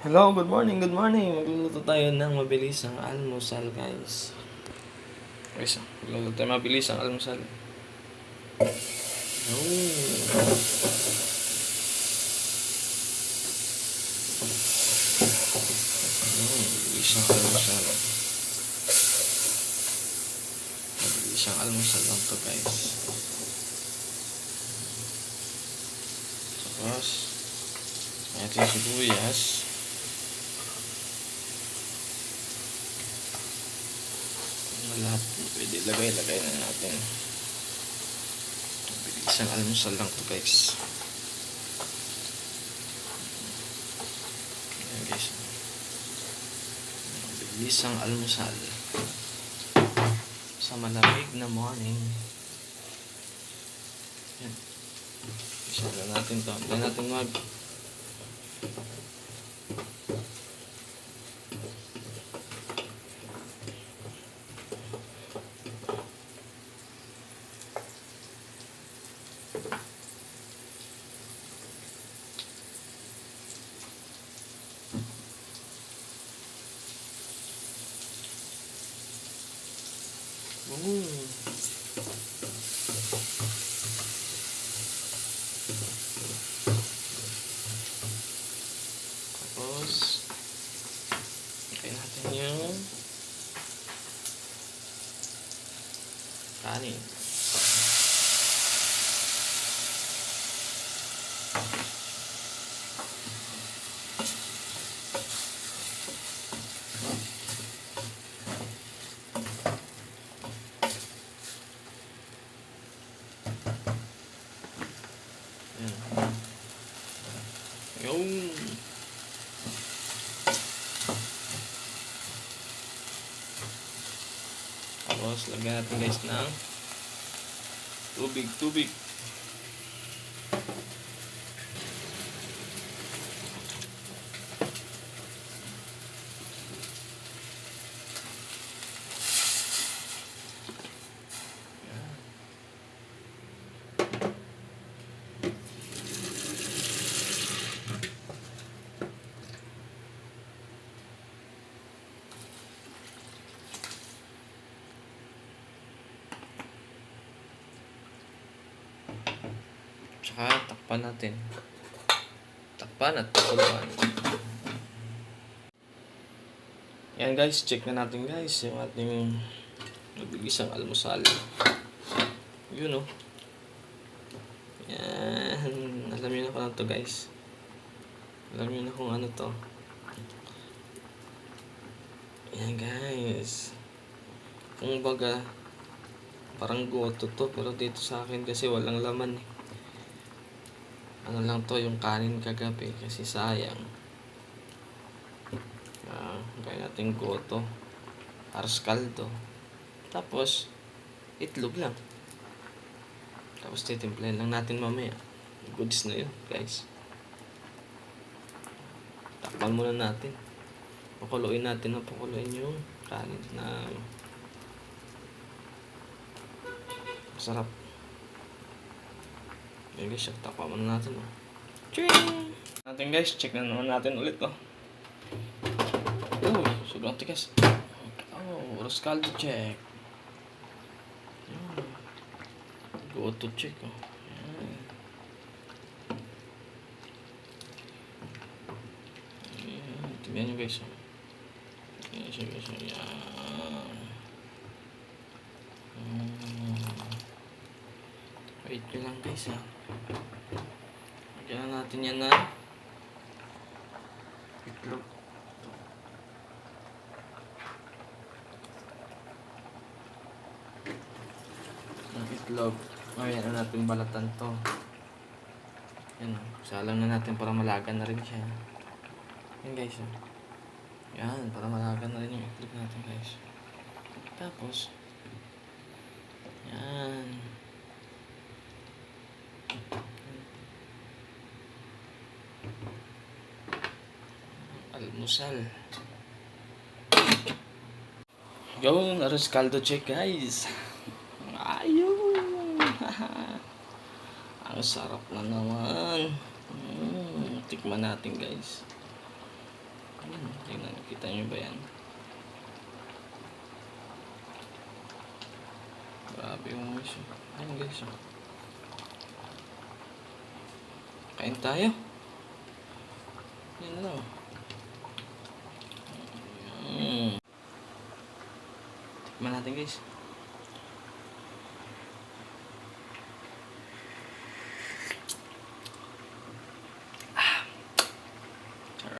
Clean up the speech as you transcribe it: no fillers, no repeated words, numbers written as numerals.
Hello, good morning, good morning. Magluluto tayo ng mabilisang almusal, guys. Guys, magluluto tayo mabilisang almusal. Oh. Mabilisang almusal. Mabilisang almusal lang to, guys. Tapos, natin yung sibuyas. Lahat pwede lagay na natin. Mabilisang almusal lang to, guys. Ayan, guys. Mabilisang almusal sa malamig na morning. Yan. Isa na natin to. Hindi natin mag Tapos, lagay natin yung kanin. Ayan. Yung tapos, lagyan natin guys ng tubig. Tsaka takpan natin. Takpan at pakuluan. Yan guys, check na natin guys yung ating mabilisang almusal. Yun oh. Yan. Alam niyo na kung ano to guys. Alam niyo na kung ano to. Yan guys. Kung baga, parang goto to. Pero dito sa akin kasi walang laman eh. Ano lang to yung kanin kagabi kasi sayang. Kaya natin goto. Aros kaldo. Tapos, itlog lang. Tapos titimplahin lang natin mamaya. Goods na yun guys. Takpan muna natin. Pakuluin natin yung kanin na masarap. Yan guys, takpan muna natin. Ching! Natin guys, check na naman natin ulit oh. Sobrang tigas. Oh, oras kaldo check. Go to check oh. Tingnan nyo guys oh. Tingnan siya guys oh. Yan. Wait nyo lang guys ha. Lagyan natin yan na itlog. Itlog. Ayan na natin balatan to. Yan o. Salang na natin para malagan na rin siya. Yan guys o. Yan. Para malagan na rin yung itlog natin guys. Tapos. Yan. Almusal. Yung aros kaldo check guys. Ayun. Ang sarap na naman. Tikman natin guys. Yan, tingnan, kita nyo ba yan? Grabe yung moist. Ayun guys. Kain tayo. Yan na. Tikman natin guys.